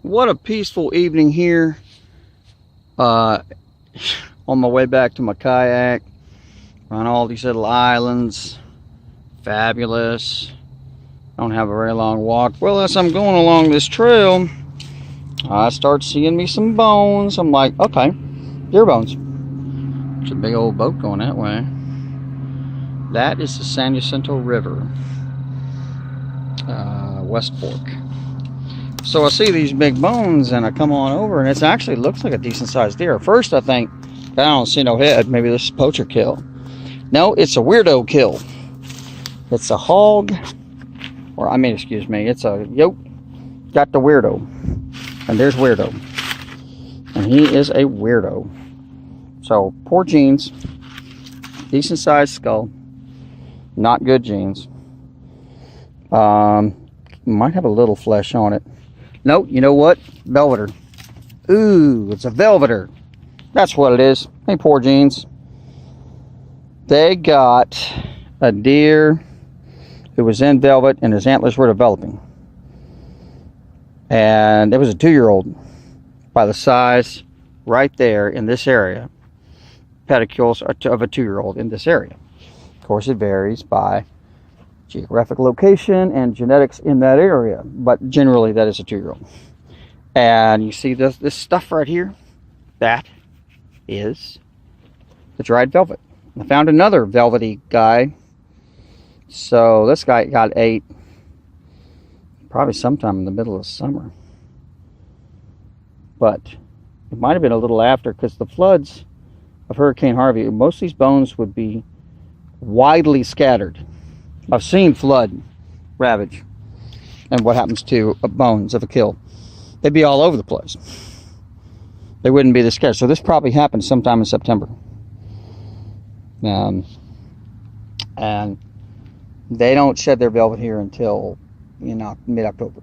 What a peaceful evening here. On my way back to my kayak on all these little islands. Fabulous. Don't have a very long walk. Well, as I'm going along this trail, I start seeing me some bones. I'm like, okay, deer bones. It's a big old boat going that way. That is the San Jacinto River, West Fork. So I see these big bones and I come on over and it actually looks like a decent sized deer. First I think, I don't see no head, maybe this is a poacher kill. No, it's a weirdo kill. It's a hog, or I mean, excuse me, it's a yoke. Got the weirdo. And there's Wierdo. And he is a weirdo. So, poor genes. Decent sized skull. Not good genes. Might have a little flesh on it. Nope, you know what? Velveter. Ooh, it's a velveter. That's what it is. Hey, poor genes. They got a deer who was in velvet and his antlers were developing. And it was a 2-year-old by the size right there in this area. Pedicules of a 2-year-old in this area. Of course, it varies by geographic location and genetics in that area, but generally that is a 2-year-old. And you see this stuff right here? That is the dried velvet. I found another velvety guy. So this guy got 8 probably sometime in the middle of summer, but it might have been a little after, because the floods of Hurricane Harvey, most of these bones would be widely scattered. I've seen flood ravage and what happens to bones of a kill. They'd be all over the place. They wouldn't be this scattered. So this probably happened sometime in September. And they don't shed their velvet here until, you know, mid-October.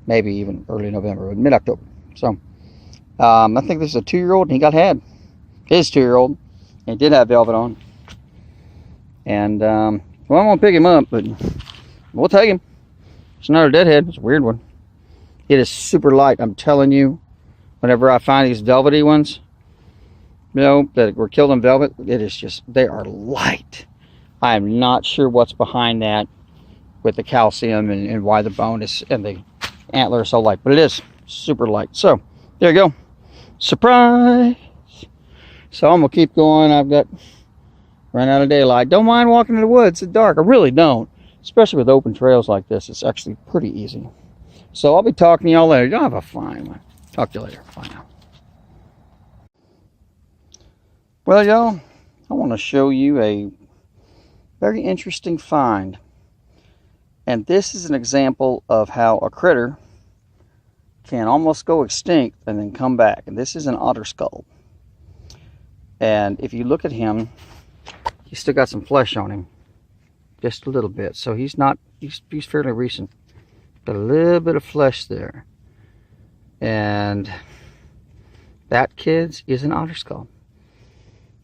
Maybe even early November, but mid-October. So I think this is a 2-year-old and he got had. His 2-year-old. He did have velvet on. And well, I'm gonna pick him up, but we'll take him. It's another deadhead. It's a weird one. It is super light. I'm telling you, whenever I find these velvety ones, you know, that were killed in velvet, it is just, they are light. I am not sure what's behind that with the calcium and why the bone is and the antler is so light, but it is super light. So there you go. Surprise. So I'm gonna keep going. I've got run out of daylight. Don't mind walking in the woods at dark. I really don't. Especially with open trails like this. It's actually pretty easy. So I'll be talking to y'all later. Y'all have a fine one. Talk to you later. Bye now. Well, y'all, I want to show you a very interesting find. And this is an example of how a critter can almost go extinct and then come back. And this is an otter skull. And if you look at him, he's still got some flesh on him, just a little bit. So he's fairly recent, but a little bit of flesh there. And that, kids, is an otter skull.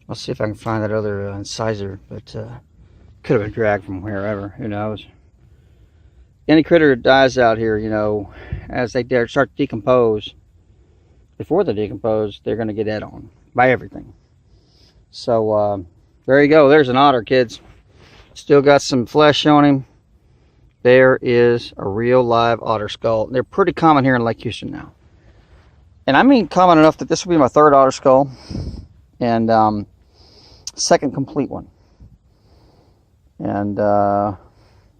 I'll see if I can find that other incisor, but could have been dragged from wherever, who knows. Any critter that dies out here, you know, as they start to decompose, before they decompose, they're going to get ate on by everything. So there you go. There's an otter, kids. Still got some flesh on him. There is a real live otter skull. They're pretty common here in Lake Houston now. And I mean common enough that this will be my 3rd otter skull. And 2nd complete one. And no,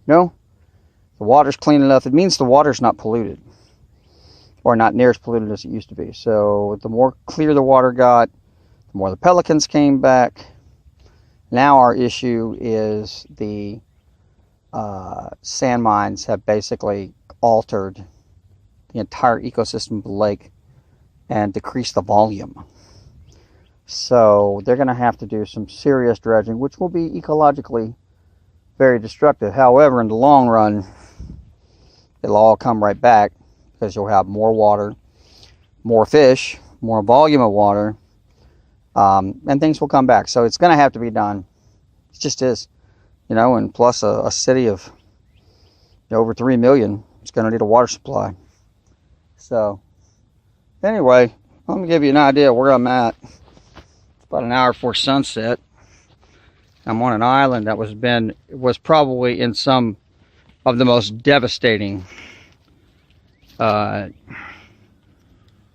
the water's clean enough. It means the water's not polluted. Or not near as polluted as it used to be. So the more clear the water got, the more the pelicans came back. Now our issue is the sand mines have basically altered the entire ecosystem of the lake and decreased the volume. So they're going to have to do some serious dredging, which will be ecologically very destructive. However, in the long run, it'll all come right back because you'll have more water, more fish, more volume of water, and things will come back. So it's going to have to be done. It just is, you know, and plus a city of over 3 million, it's going to need a water supply. So anyway, let me give you an idea where I'm at. It's about an hour before sunset. I'm on an island that was probably in some of the most devastating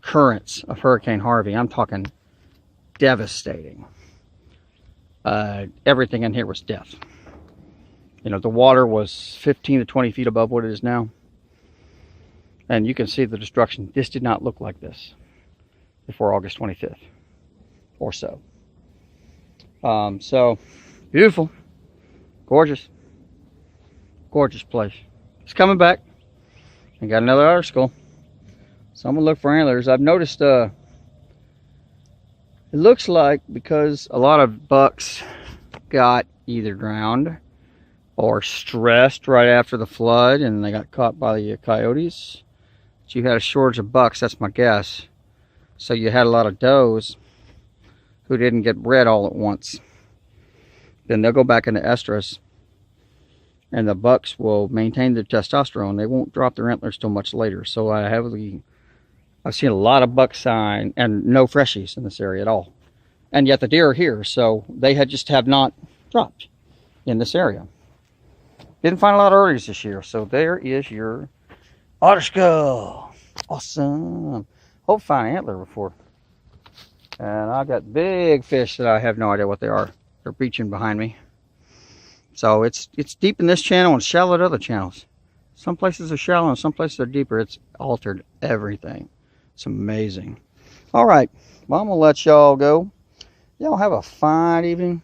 currents of Hurricane Harvey. I'm talking devastating. Everything in here was death. You know, the water was 15 to 20 feet above what it is now. And you can see the destruction. This did not look like this before August 25th or so. So, beautiful. Gorgeous. Gorgeous place. It's coming back. I got another otter skull. So I'm going to look for antlers. I've noticed it looks like because a lot of bucks got either drowned or stressed right after the flood and they got caught by the coyotes. But you had a shortage of bucks, that's my guess. So you had a lot of does who didn't get bred all at once. Then they'll go back into estrus and the bucks will maintain their testosterone. They won't drop their antlers till much later. So I've seen a lot of buck sign and no freshies in this area at all. And yet the deer are here, so they just have not dropped in this area. Didn't find a lot of earlies this year, so there is your otter skull. Awesome. Hope to find an antler before. And I've got big fish that I have no idea what they are. They're beaching behind me. So it's deep in this channel and shallow at other channels. Some places are shallow and some places are deeper. It's altered everything. It's amazing. All right, well, I'm gonna let y'all go. Y'all have a fine evening.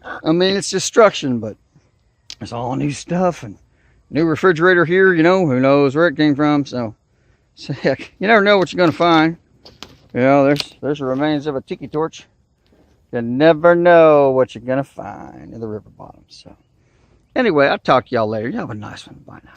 I mean, it's destruction, but it's all new stuff and new refrigerator here. You know, who knows where it came from? So heck, you never know what you're gonna find. You know, there's the remains of a tiki torch. You never know what you're gonna find in the river bottom. So anyway, I'll talk to y'all later. You have a nice one. Bye now.